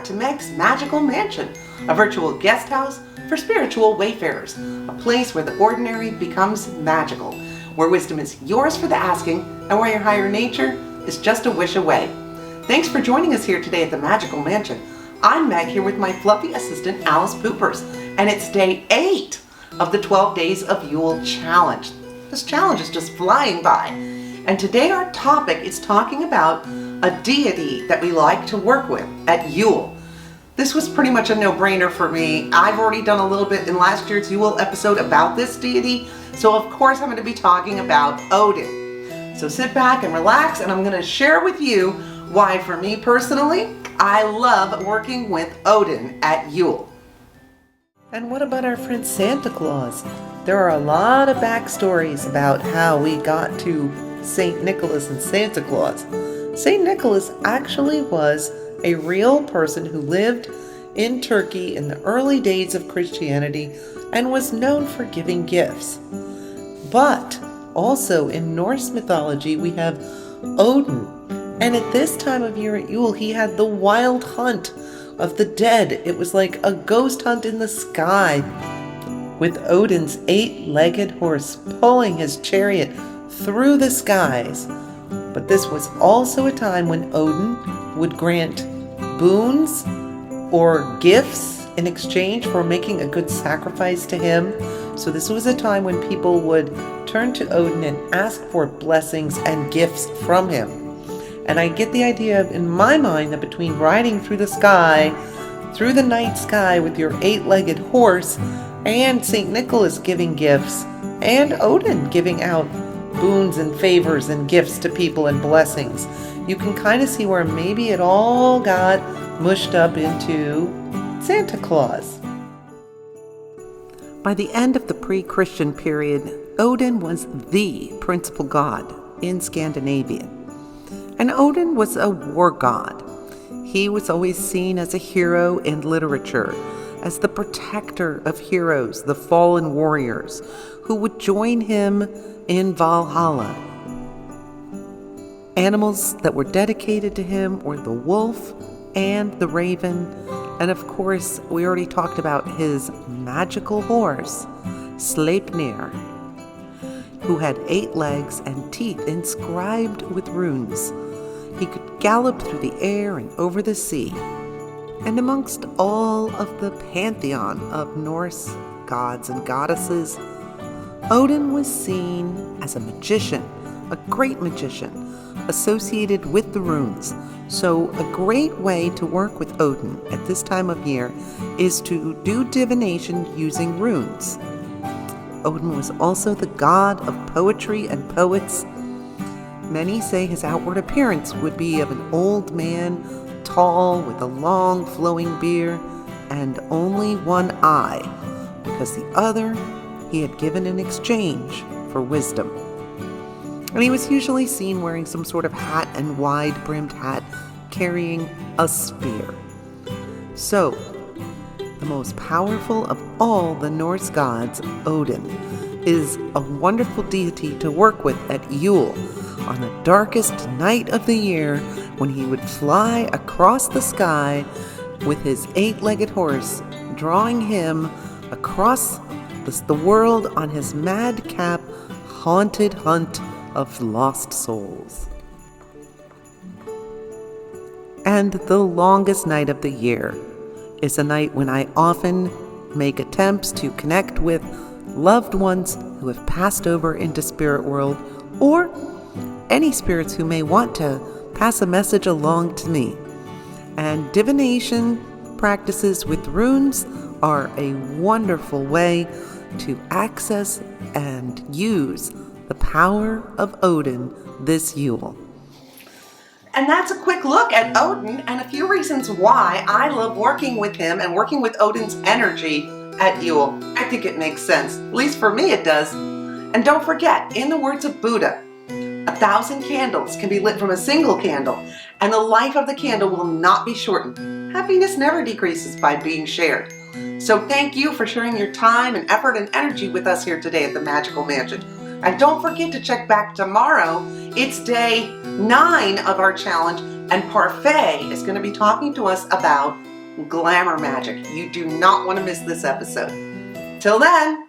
to Meg's Magical Mansion, a virtual guest house for spiritual wayfarers, a place where the ordinary becomes magical, where wisdom is yours for the asking, and where your higher nature is just a wish away. Thanks for joining us here today at the Magical Mansion. I'm Meg here with my fluffy assistant Alice Poopers, and it's day 8 of the 12 Days of Yule challenge. This challenge is just flying by. And today our topic is talking about a deity that we like to work with at Yule. This was pretty much a no-brainer for me. I've already done a little bit in last year's Yule episode about this deity, so of course I'm going to be talking about Odin. So sit back and relax, and I'm going to share with you why, for me personally, I love working with Odin at Yule. And what about our friend Santa Claus? There are a lot of backstories about how we got to St. Nicholas and Santa Claus. St. Nicholas actually was a real person who lived in Turkey in the early days of Christianity and was known for giving gifts. But also in Norse mythology we have Odin. And at this time of year at Yule, he had the wild hunt of the dead. It was like a ghost hunt in the sky, with Odin's 8-legged horse pulling his chariot through the skies. But this was also a time when Odin would grant boons or gifts in exchange for making a good sacrifice to him. So this was a time when people would turn to Odin and ask for blessings and gifts from him. And I get the idea in my mind that between riding through the sky, through the night sky with your 8-legged horse, and St. Nicholas giving gifts, and Odin giving out boons and favors and gifts to people and blessings, you can kind of see where maybe it all got mushed up into Santa Claus. By the end of the pre-Christian period, Odin was the principal god in Scandinavia. And Odin was a war god. He was always seen as a hero in literature, as the protector of heroes, the fallen warriors, who would join him in Valhalla. Animals that were dedicated to him were the wolf and the raven, and of course, we already talked about his magical horse, Sleipnir, who had 8 legs and teeth inscribed with runes. He could gallop through the air and over the sea. And amongst all of the pantheon of Norse gods and goddesses, Odin was seen as a magician, a great magician, associated with the runes. So a great way to work with Odin at this time of year is to do divination using runes. Odin was also the god of poetry and poets. Many say his outward appearance would be of an old man, tall, with a long flowing beard, and only one eye, because the other he had given in exchange for wisdom. And he was usually seen wearing some sort of hat and wide-brimmed hat, carrying a spear. So, the most powerful of all the Norse gods, Odin, is a wonderful deity to work with at Yule, on the darkest night of the year, when he would fly across the sky with his 8-legged horse, drawing him across the world on his madcap, haunted hunt of lost souls. And the longest night of the year is a night when I often make attempts to connect with loved ones who have passed over into spirit world, or any spirits who may want to pass a message along to me. And divination practices with runes are a wonderful way to access and use the power of Odin this Yule. And that's a quick look at Odin and a few reasons why I love working with him and working with Odin's energy at Yule. I think it makes sense. At least for me it does. And don't forget, in the words of Buddha, 1,000 candles can be lit from a single candle, and the life of the candle will not be shortened. Happiness never decreases by being shared. So thank you for sharing your time and effort and energy with us here today at the Magical Mansion. And don't forget to check back tomorrow. It's day 9 of our challenge, and Parfait is going to be talking to us about glamour magic. You do not want to miss this episode. Till then,